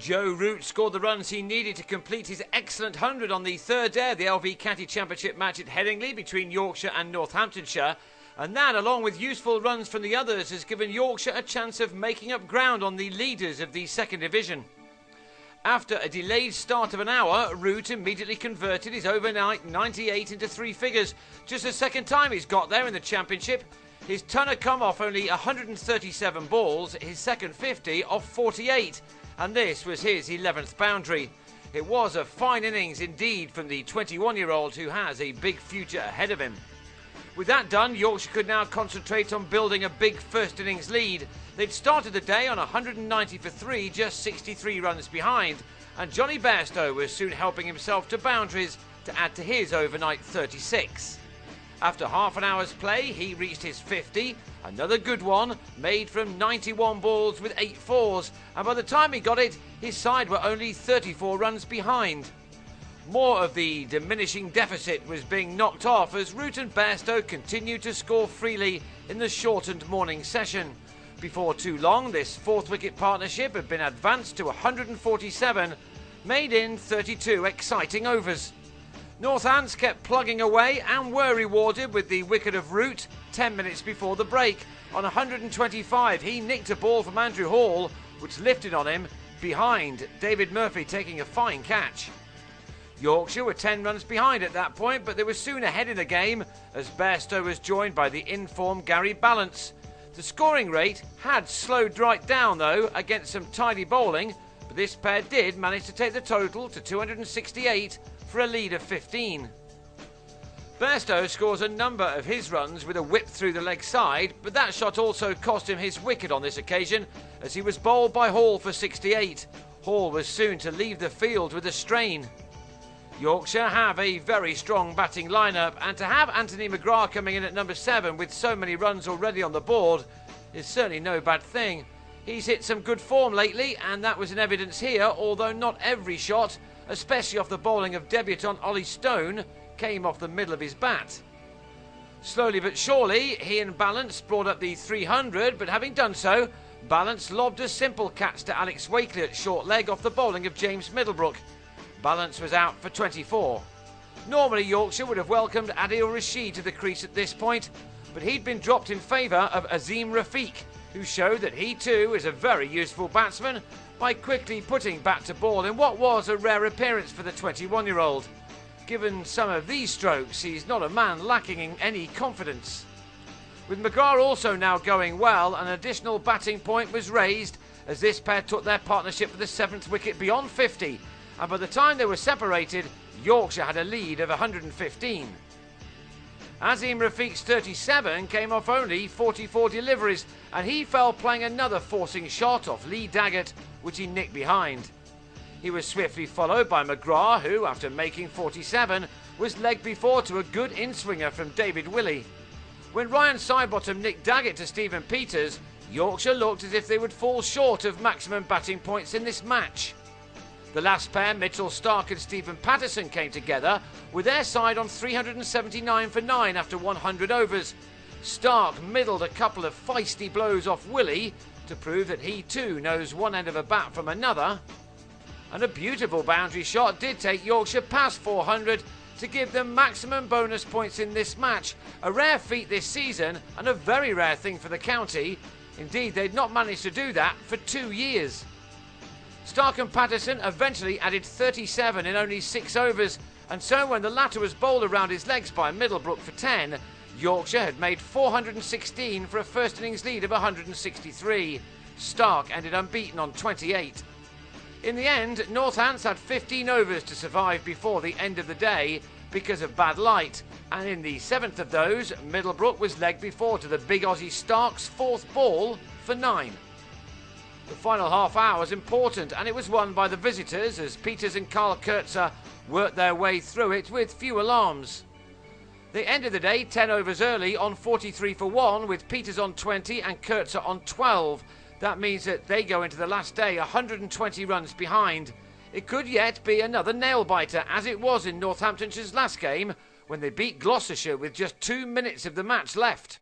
Joe Root scored the runs he needed to complete his excellent 100 on the third day of the LV County Championship match at Headingley between Yorkshire and Northamptonshire, and that, along with useful runs from the others, has given Yorkshire a chance of making up ground on the leaders of the second division. After a delayed start of an hour, Root immediately converted his overnight 98 into three figures, just the second time he's got there in the championship. His ton had come off only 137 balls, his second 50 off 48, and this was his 11th boundary. It was a fine innings indeed from the 21-year-old who has a big future ahead of him. With that done, Yorkshire could now concentrate on building a big first innings lead. They'd started the day on 190 for 3, just 63 runs behind, and Jonny Bairstow was soon helping himself to boundaries to add to his overnight 36. After half an hour's play, he reached his 50, another good one, made from 91 balls with 8 fours, and by the time he got it, his side were only 34 runs behind. More of the diminishing deficit was being knocked off as Root and Bairstow continued to score freely in the shortened morning session. Before too long, this fourth wicket partnership had been advanced to 147, made in 32 exciting overs. Northants kept plugging away and were rewarded with the wicket of Root 10 minutes before the break. On 125, he nicked a ball from Andrew Hall, which lifted on him behind, David Murphy taking a fine catch. Yorkshire were 10 runs behind at that point, but they were soon ahead in the game as Bairstow was joined by the informed Gary Ballance. The scoring rate had slowed right down though against some tidy bowling, but this pair did manage to take the total to 268 for a lead of 15. Bairstow scores a number of his runs with a whip through the leg side, but that shot also cost him his wicket on this occasion as he was bowled by Hall for 68. Hall was soon to leave the field with a strain. Yorkshire have a very strong batting lineup, and to have Anthony McGrath coming in at number 7 with so many runs already on the board is certainly no bad thing. He's hit some good form lately, and that was in evidence here, although not every shot, especially off the bowling of debutant Ollie Stone, came off the middle of his bat. Slowly but surely, he and Ballance brought up the 300, but having done so, Ballance lobbed a simple catch to Alex Wakely at short leg off the bowling of James Middlebrook. Ballance was out for 24. Normally Yorkshire would have welcomed Adil Rashid to the crease at this point, but he'd been dropped in favour of Azim Rafiq, who showed that he too is a very useful batsman by quickly putting bat to ball in what was a rare appearance for the 21-year-old. Given some of these strokes, he's not a man lacking in any confidence. With McGrath also now going well, an additional batting point was raised as this pair took their partnership for the 7th wicket beyond 50, and by the time they were separated, Yorkshire had a lead of 115. Azim Rafiq's 37 came off only 44 deliveries, and he fell playing another forcing shot off Lee Daggett, which he nicked behind. He was swiftly followed by McGrath, who, after making 47, was legged before to a good in-swinger from David Willey. When Ryan Sidebottom nicked Daggett to Stephen Peters, Yorkshire looked as if they would fall short of maximum batting points in this match. The last pair, Mitchell Stark and Stephen Patterson, came together with their side on 379 for 9 after 100 overs. Stark middled a couple of feisty blows off Willey to prove that he too knows one end of a bat from another. And a beautiful boundary shot did take Yorkshire past 400 to give them maximum bonus points in this match, a rare feat this season and a very rare thing for the county. Indeed, they'd not managed to do that for 2 years. Stark and Patterson eventually added 37 in only 6 overs, and so when the latter was bowled around his legs by Middlebrook for 10, Yorkshire had made 416 for a first innings lead of 163. Stark ended unbeaten on 28. In the end, Northants had 15 overs to survive before the end of the day because of bad light, and in the 7th of those, Middlebrook was legged before to the big Aussie Stark's 4th ball for 9. The final half hour was important, and it was won by the visitors as Peters and Carl Kurtzer worked their way through it with few alarms. They ended the day 10 overs early on 43 for 1 with Peters on 20 and Kurtzer on 12. That means that they go into the last day 120 runs behind. It could yet be another nail-biter, as it was in Northamptonshire's last game when they beat Gloucestershire with just 2 minutes of the match left.